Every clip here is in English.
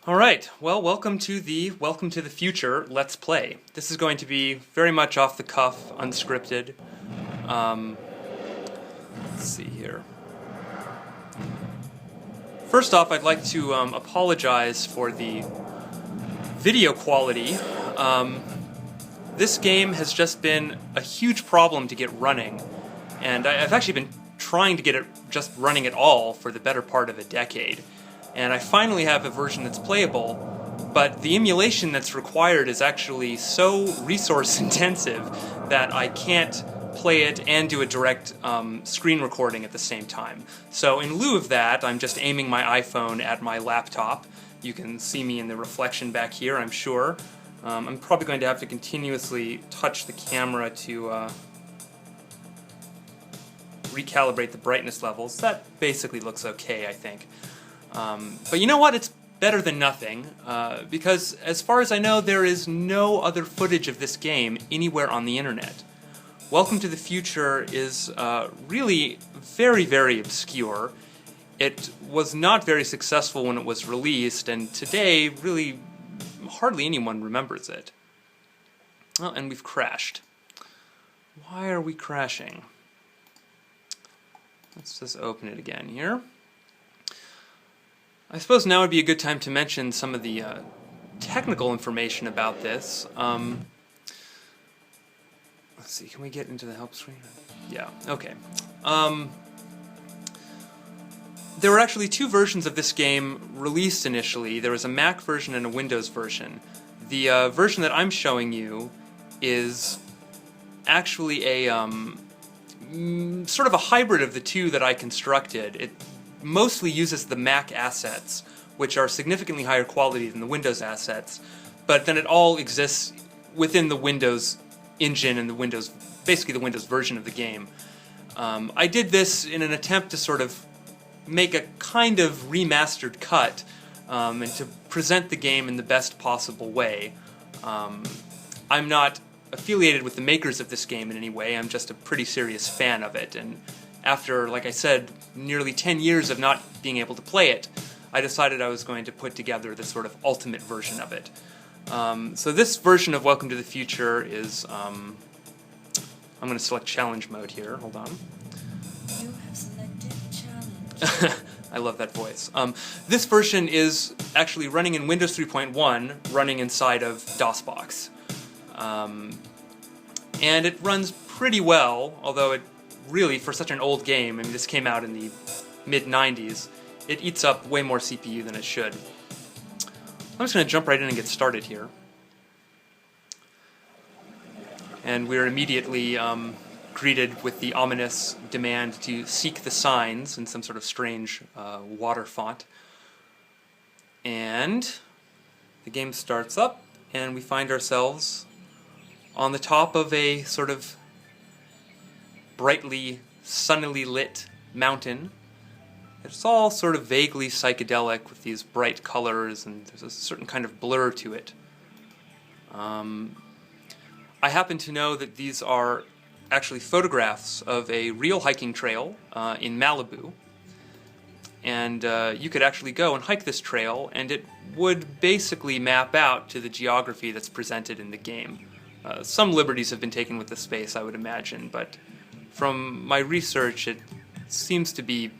All right. Well, welcome to the Future Let's Play. This is going to be very much off the cuff, unscripted. Um, let's see here. First off, I'd like to apologize for the video quality. This game has just been a huge problem to get running, and I've actually been trying to get it just running at all for the better part of a decade. And I finally have a version that's playable, but the emulation that's required is actually so resource intensive that I can't play it and do a direct screen recording at the same time. So in lieu of that, I'm just aiming my iPhone at my laptop. You can see me in the reflection back here, I'm sure. I'm probably going to have to continuously touch the camera to recalibrate the brightness levels. That basically looks okay, I think. But you know what? It's better than nothing, because as far as I know, there is no other footage of this game anywhere on the internet. Welcome to the Future is really very, very obscure. It was not very successful when it was released, and today, really, hardly anyone remembers it. Oh, and we've crashed. Why are we crashing? Let's just open it again here. I suppose now would be a good time to mention some of the technical information about this. Let's see, can we get into the help screen? Yeah, okay. There were actually two versions of this game released initially. There was a Mac version and a Windows version. The version that I'm showing you is actually a sort of a hybrid of the two that I constructed. It mostly uses the Mac assets, which are significantly higher quality than the Windows assets, but then it all exists within the Windows engine and basically the Windows version of the game. I did this in an attempt to sort of make a kind of remastered cut and to present the game in the best possible way. I'm not affiliated with the makers of this game in any way. I'm just a pretty serious fan of it, and after, like I said, nearly 10 years of not being able to play it, I decided I was going to put together this sort of ultimate version of it. So this version of Welcome to the Future is, I'm going to select challenge mode here, hold on. You have selected challenge. I love that voice. This version is actually running in Windows 3.1, running inside of DOSBox. And it runs pretty well, although it really, for such an old game, I mean, this came out in the mid-90s, it eats up way more CPU than it should. I'm just going to jump right in and get started here. And we're immediately greeted with the ominous demand to seek the signs in some sort of strange water font. And the game starts up, and we find ourselves on the top of a sort of brightly, sunnily lit mountain. It's all sort of vaguely psychedelic with these bright colors, and there's a certain kind of blur to it. I happen to know that these are actually photographs of a real hiking trail in Malibu, and you could actually go and hike this trail, and it would basically map out to the geography that's presented in the game. Some liberties have been taken with the space, I would imagine, but from my research, it seems to be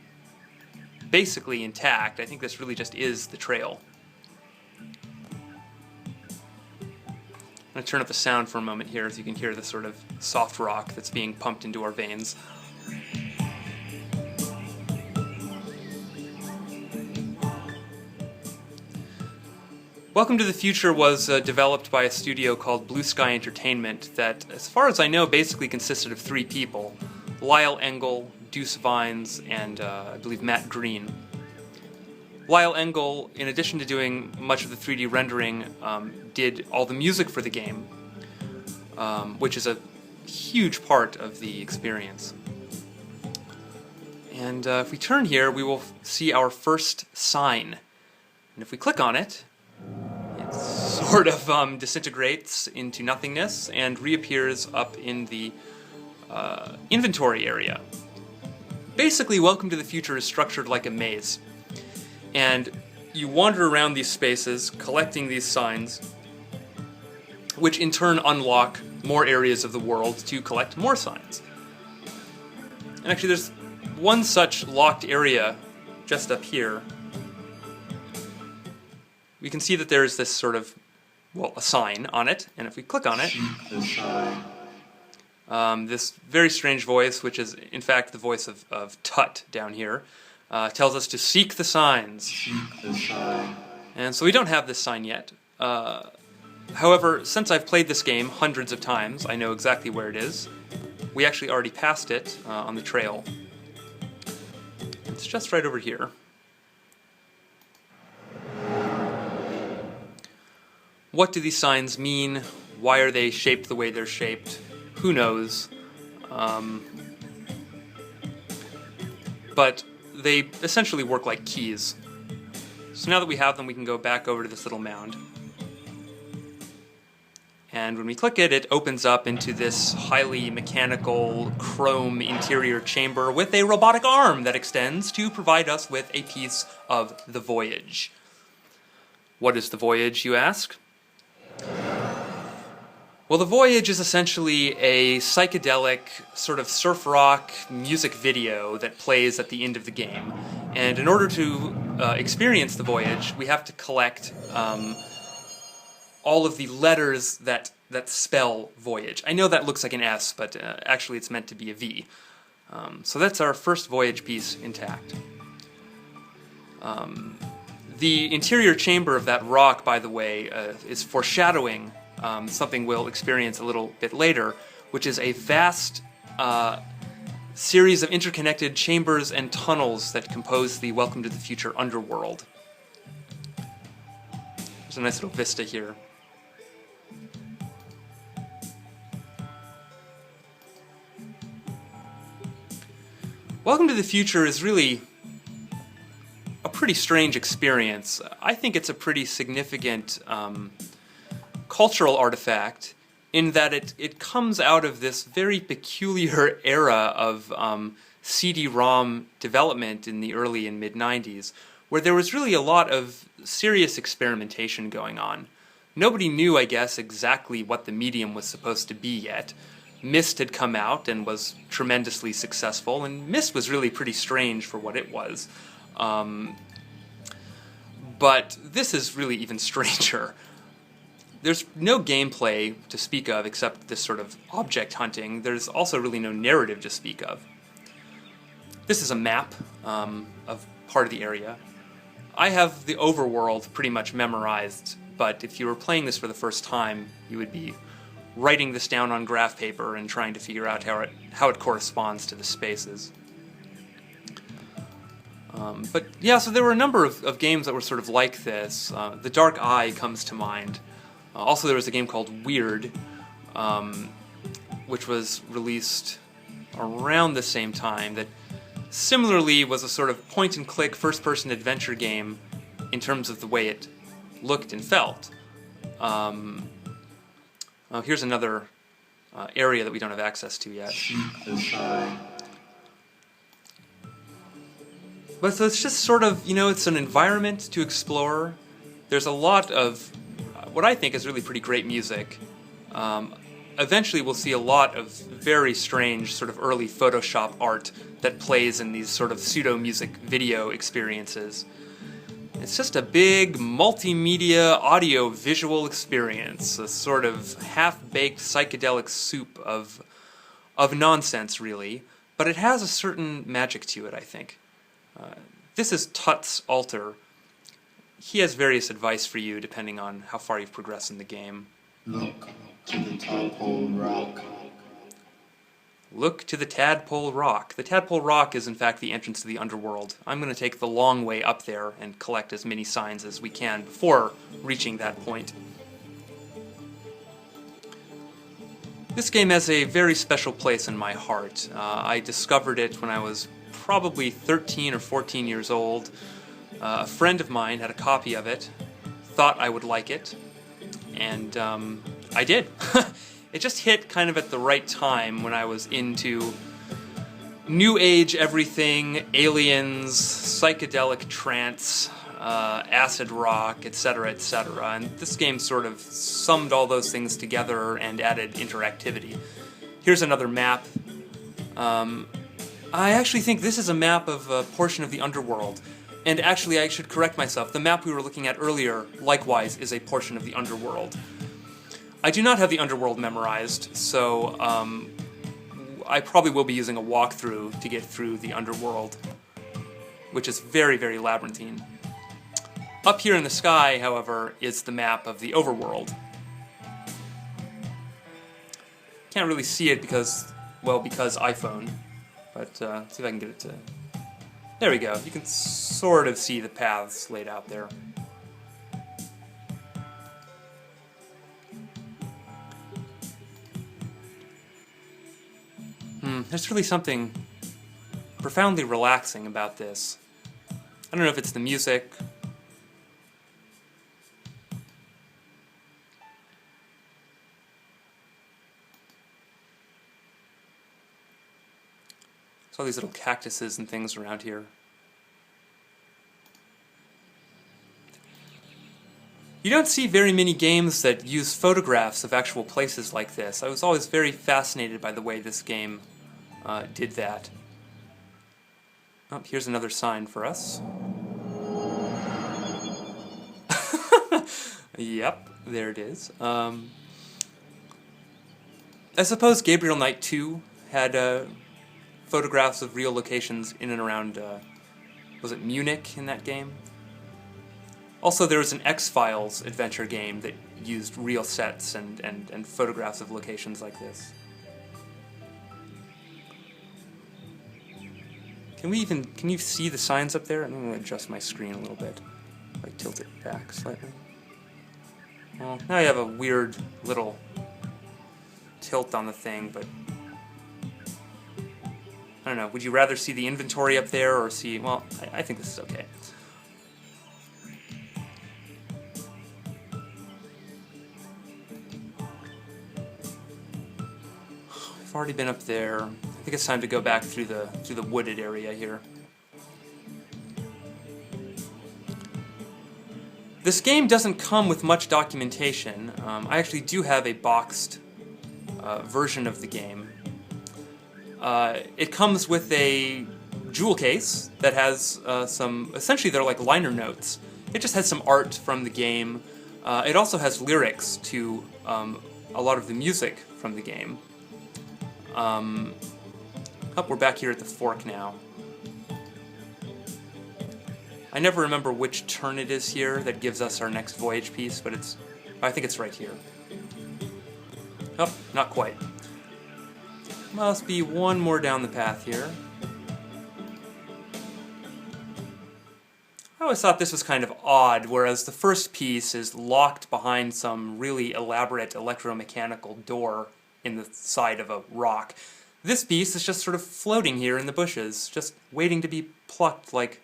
basically intact. I think this really just is the trail. I'm going to turn up the sound for a moment here so you can hear the sort of soft rock that's being pumped into our veins. Welcome to the Future was developed by a studio called Blue Sky Entertainment that, as far as I know, basically consisted of three people: Lyle Engel, Deuce Vines, and I believe Matt Green. Lyle Engel, in addition to doing much of the 3D rendering, did all the music for the game, which is a huge part of the experience. And if we turn here, we will see our first sign. And if we click on it, it sort of disintegrates into nothingness and reappears up in the inventory area. Basically, Welcome to the Future is structured like a maze. And you wander around these spaces, collecting these signs, which in turn unlock more areas of the world to collect more signs. And actually there's one such locked area just up here. We can see that there's this sort of, well, a sign on it, and if we click on it, this very strange voice, which is in fact the voice of Tut down here, tells us to seek the signs. And so we don't have this sign yet. However, since I've played this game hundreds of times, I know exactly where it is. We actually already passed it on the trail. It's just right over here. What do these signs mean? Why are they shaped the way they're shaped? Who knows? But they essentially work like keys. So now that we have them, we can go back over to this little mound. And when we click it, it opens up into this highly mechanical chrome interior chamber with a robotic arm that extends to provide us with a piece of the voyage. What is the voyage, you ask? Well, the voyage is essentially a psychedelic sort of surf rock music video that plays at the end of the game. And in order to experience the voyage, we have to collect all of the letters that spell voyage. I know that looks like an S, but actually it's meant to be a V. So that's our first voyage piece intact. The interior chamber of that rock, by the way, is foreshadowing something we'll experience a little bit later, which is a vast series of interconnected chambers and tunnels that compose the Welcome to the Future underworld. There's a nice little vista here. Welcome to the Future is really a pretty strange experience. I think it's a pretty significant cultural artifact in that it comes out of this very peculiar era of CD-ROM development in the early and mid-90s, where there was really a lot of serious experimentation going on. Nobody knew, I guess, exactly what the medium was supposed to be yet. Myst had come out and was tremendously successful, and Myst was really pretty strange for what it was. But this is really even stranger. There's no gameplay to speak of except this sort of object hunting. There's also really no narrative to speak of. This is a map of part of the area. I have the overworld pretty much memorized, but if you were playing this for the first time, you would be writing this down on graph paper and trying to figure out how it corresponds to the spaces. But yeah, so there were a number of games that were sort of like this. The Dark Eye comes to mind. Also, there was a game called Weird, which was released around the same time, that similarly was a sort of point-and-click first-person adventure game in terms of the way it looked and felt. Here's another area that we don't have access to yet. But so it's just sort of, it's an environment to explore. There's a lot of what I think is really pretty great music. Eventually we'll see a lot of very strange sort of early Photoshop art that plays in these sort of pseudo-music video experiences. It's just a big multimedia audio-visual experience, a sort of half-baked psychedelic soup of nonsense, really. But it has a certain magic to it, I think. This is Tut's altar. He has various advice for you depending on how far you've progressed in the game. Look to the Tadpole Rock. Look to the Tadpole Rock. The Tadpole Rock is in fact the entrance to the underworld. I'm going to take the long way up there and collect as many signs as we can before reaching that point. This game has a very special place in my heart. I discovered it when I was probably 13 or 14 years old. A friend of mine had a copy of it, thought I would like it, and I did. It just hit kind of at the right time when I was into new age everything, aliens, psychedelic trance, acid rock, etc., etc. And this game sort of summed all those things together and added interactivity. Here's another map. I actually think this is a map of a portion of the underworld. And actually, I should correct myself. The map we were looking at earlier, likewise, is a portion of the underworld. I do not have the underworld memorized, so I probably will be using a walkthrough to get through the underworld, which is very, very labyrinthine. Up here in the sky, however, is the map of the overworld. Can't really see it because iPhone, but let's see if I can get it to... There we go. You can sort of see the paths laid out there. There's really something profoundly relaxing about this. I don't know if it's the music. There's all these little cactuses and things around here. You don't see very many games that use photographs of actual places like this. I was always very fascinated by the way this game did that. Oh, here's another sign for us. Yep, there it is. I suppose Gabriel Knight 2 had photographs of real locations in and around, was it Munich in that game? Also, there was an X-Files adventure game that used real sets and photographs of locations like this. Can you see the signs up there? I'm going to adjust my screen a little bit. If I tilt it back slightly. Well, now I have a weird little tilt on the thing, but I don't know. Would you rather see the inventory up there or see... Well, I think this is okay. We've already been up there. I think it's time to go back through the wooded area here. This game doesn't come with much documentation. I actually do have a boxed version of the game. It comes with a jewel case that has essentially they're like liner notes. It just has some art from the game. It also has lyrics to a lot of the music from the game. We're back here at the fork now. I never remember which turn it is here that gives us our next voyage piece, but I think it's right here. Oh, not quite. Must be one more down the path here. I always thought this was kind of odd, whereas the first piece is locked behind some really elaborate electromechanical door in the side of a rock. This piece is just sort of floating here in the bushes, just waiting to be plucked like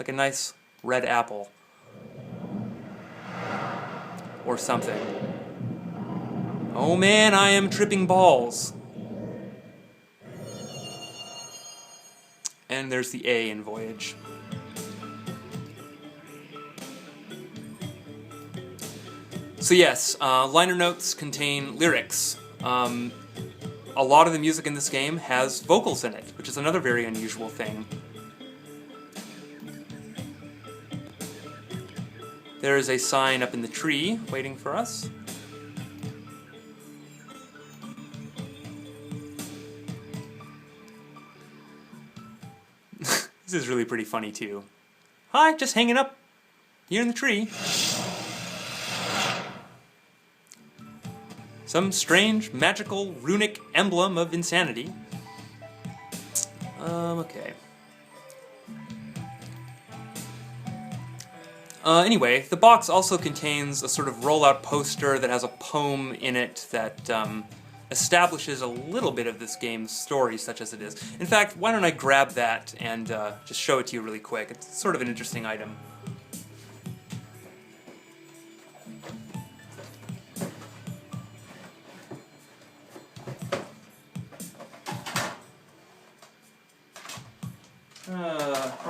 a nice red apple. Or something. Oh man, I am tripping balls. And there's the A in Voyage. So yes, liner notes contain lyrics. A lot of the music in this game has vocals in it, which is another very unusual thing. There is a sign up in the tree waiting for us. This is really pretty funny too. Hi, just hanging up here in the tree. Some strange, magical, runic emblem of insanity. Okay. Anyway, the box also contains a sort of rollout poster that has a poem in it that establishes a little bit of this game's story, such as it is. In fact, why don't I grab that and just show it to you really quick. It's sort of an interesting item.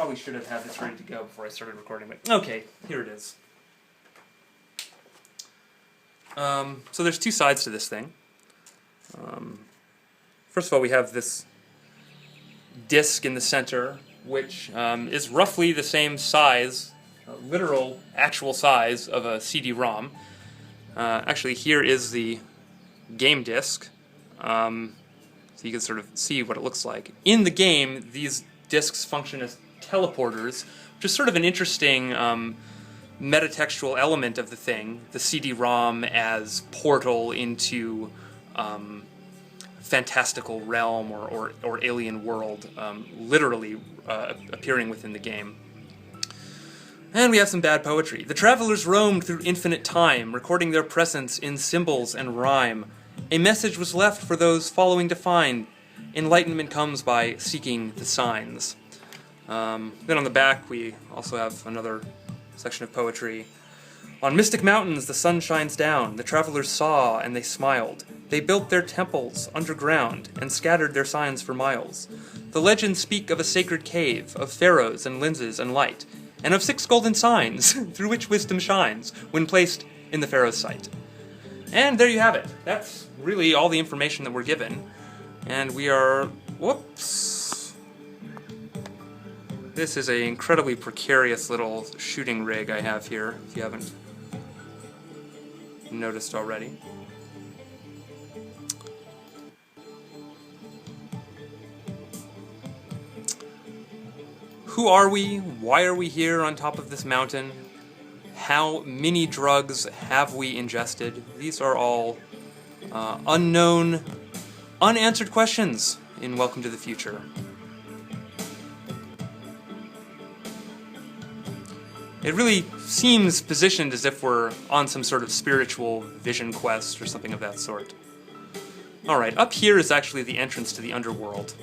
probably should have had this ready to go before I started recording, but okay, here it is. So there's two sides to this thing. First of all, we have this disc in the center, which is roughly the same size, literal, actual size of a CD-ROM. Actually, here is the game disc, so you can sort of see what it looks like. In the game, these discs function as teleporters, which is sort of an interesting metatextual element of the thing. The CD-ROM as portal into fantastical realm or alien world, literally appearing within the game. And we have some bad poetry. The travelers roamed through infinite time, recording their presence in symbols and rhyme. A message was left for those following to find. Enlightenment comes by seeking the signs. Then on the back we also have another section of poetry. On mystic mountains the sun shines down. The travelers saw and they smiled. They built their temples underground and scattered their signs for miles. The legends speak of a sacred cave, of pharaohs and lenses and light, and of 6 golden signs through which wisdom shines when placed in the pharaoh's sight. And there you have it. That's really all the information that we're given. And we are... whoops. This is an incredibly precarious little shooting rig I have here, if you haven't noticed already. Who are we? Why are we here on top of this mountain? How many drugs have we ingested? These are all unknown, unanswered questions in Welcome to the Future. It really seems positioned as if we're on some sort of spiritual vision quest or something of that sort. Alright, up here is actually the entrance to the underworld.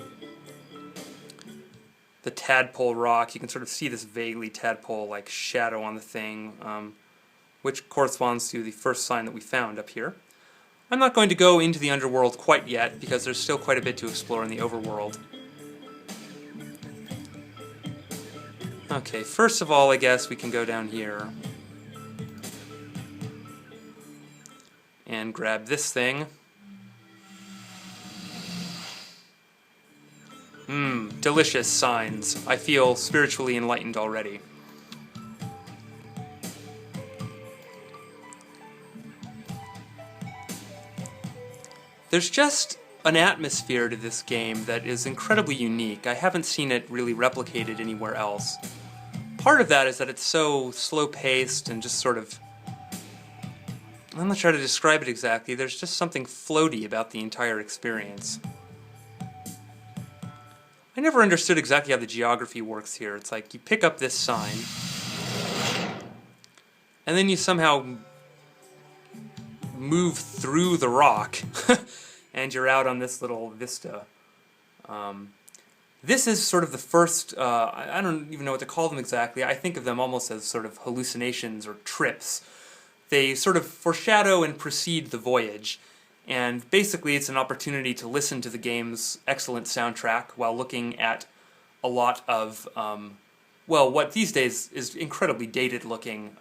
The tadpole rock, you can sort of see this vaguely tadpole-like shadow on the thing, which corresponds to the first sign that we found up here. I'm not going to go into the underworld quite yet, because there's still quite a bit to explore in the overworld. Okay, first of all, I guess we can go down here and grab this thing. Delicious signs. I feel spiritually enlightened already. There's just an atmosphere to this game that is incredibly unique. I haven't seen it really replicated anywhere else. Part of that is that it's so slow-paced and just sort of... I'm not sure how to describe it exactly. There's just something floaty about the entire experience. I never understood exactly how the geography works here. It's like you pick up this sign, and then you somehow move through the rock, and you're out on this little vista. This is sort of the first, I don't even know what to call them exactly. I think of them almost as sort of hallucinations or trips. They sort of foreshadow and precede the voyage. And basically it's an opportunity to listen to the game's excellent soundtrack while looking at a lot of, well, what these days is incredibly dated-looking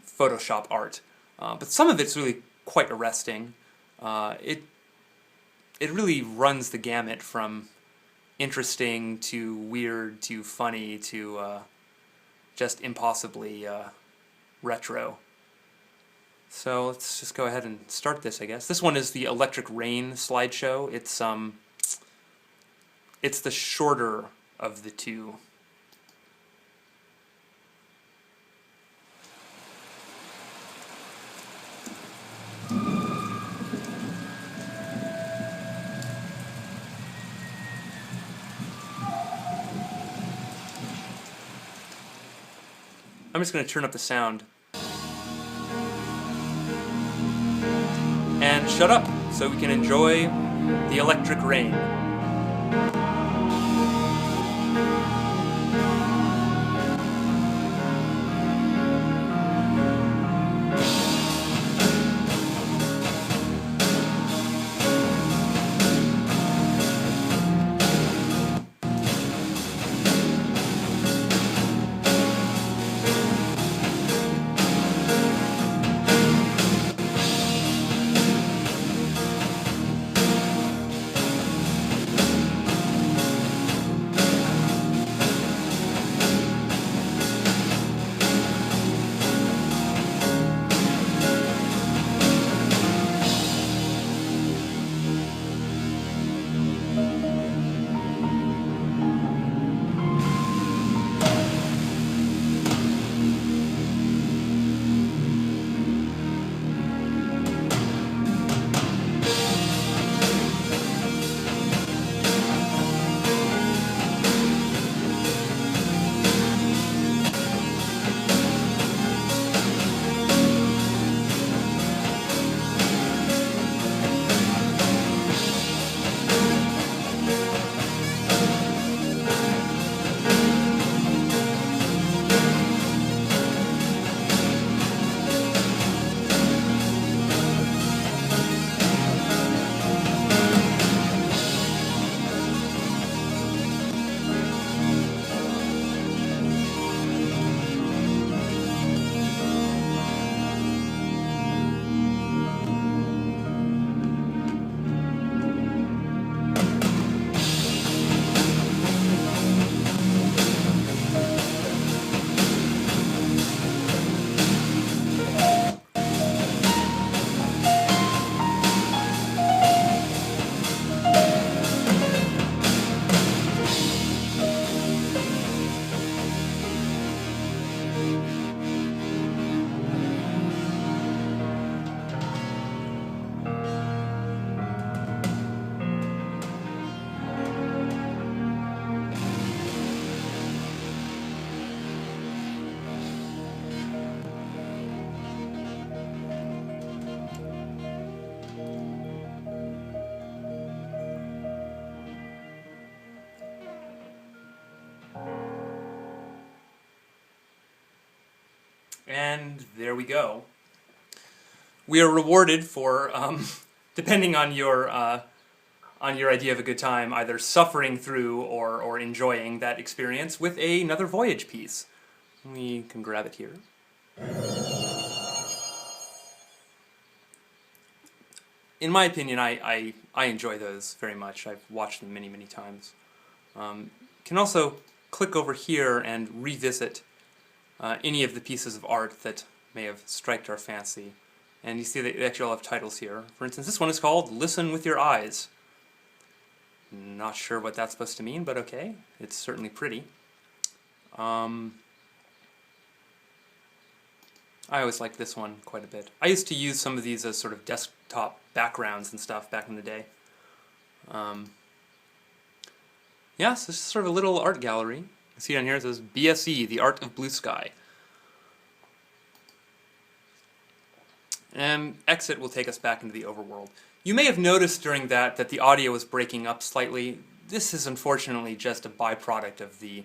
Photoshop art. But some of it's really quite arresting. It really runs the gamut from interesting to weird to funny to just impossibly retro. So let's just go ahead and start this, I guess. This one is the Electric Rain slideshow. It's the shorter of the two. I'm just going to turn up the sound. And shut up so we can enjoy the electric rain. And there we go. We are rewarded for, depending on your idea of a good time, either suffering through or enjoying that experience with another Voyage piece. We can grab it here. In my opinion, I enjoy those very much. I've watched them many, many times. Can also click over here and revisit any of the pieces of art that may have striked our fancy. And you see that they actually all have titles here. For instance, this one is called Listen with Your Eyes. Not sure what that's supposed to mean, but okay. It's certainly pretty. I always liked this one quite a bit. I used to use some of these as sort of desktop backgrounds and stuff back in the day. Yeah, so this is sort of a little art gallery. You see down here it says BSE, The Art of Blue Sky. And exit will take us back into the overworld. You may have noticed during that the audio was breaking up slightly. This is unfortunately just a byproduct of the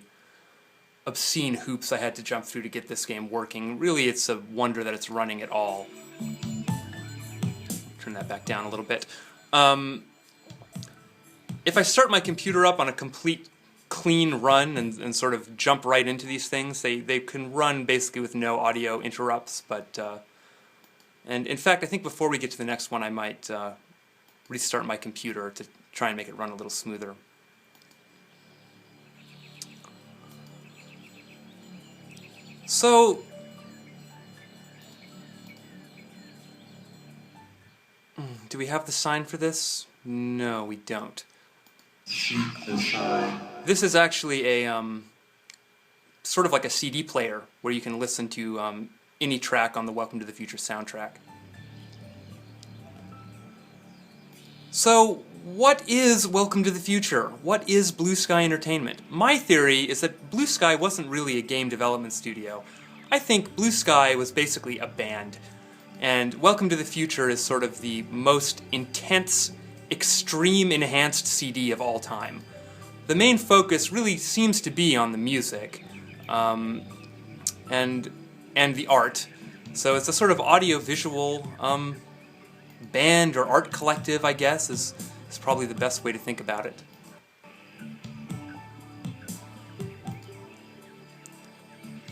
obscene hoops I had to jump through to get this game working. Really, it's a wonder that it's running at all. Turn that back down a little bit. If I start my computer up on a complete clean run and sort of jump right into these things, they can run basically with no audio interrupts, but and in fact, I think before we get to the next one, I might restart my computer to try and make it run a little smoother. So, do we have the sign for this? No, we don't. Seek the sign. This is actually a sort of like a CD player where you can listen to any track on the Welcome to the Future soundtrack. So, what is Welcome to the Future? What is Blue Sky Entertainment? My theory is that Blue Sky wasn't really a game development studio. I think Blue Sky was basically a band, and Welcome to the Future is sort of the most intense, extreme enhanced CD of all time. The main focus really seems to be on the music, and the art. So it's a sort of audio-visual band or art collective, I guess, is probably the best way to think about it.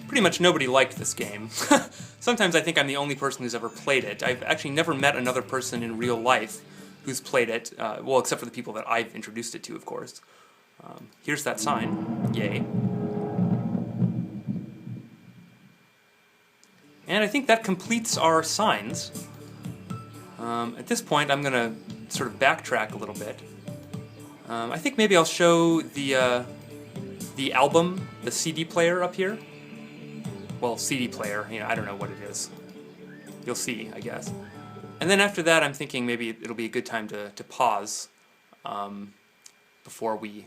Pretty much nobody liked this game. Sometimes I think I'm the only person who's ever played it. I've actually never met another person in real life who's played it, well, except for the people that I've introduced it to, of course. Here's that sign. Yay. And I think that completes our signs. At this point, I'm going to sort of backtrack a little bit. I think maybe I'll show the album, the CD player up here. Well, CD player, you know, I don't know what it is. You'll see, I guess. And then after that, I'm thinking maybe it'll be a good time to pause before we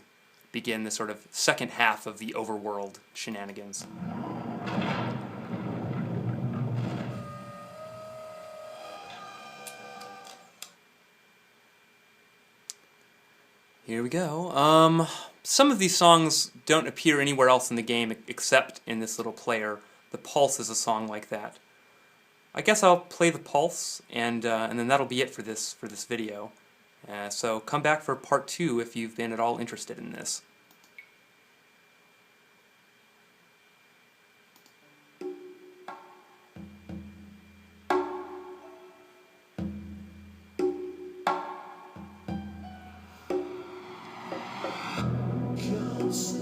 begin the sort of second half of the overworld shenanigans. Here we go. Some of these songs don't appear anywhere else in the game except in this little player. The Pulse is a song like that. I guess I'll play the Pulse, and then that'll be it for this video. So come back for part 2 if you've been at all interested in this. Cause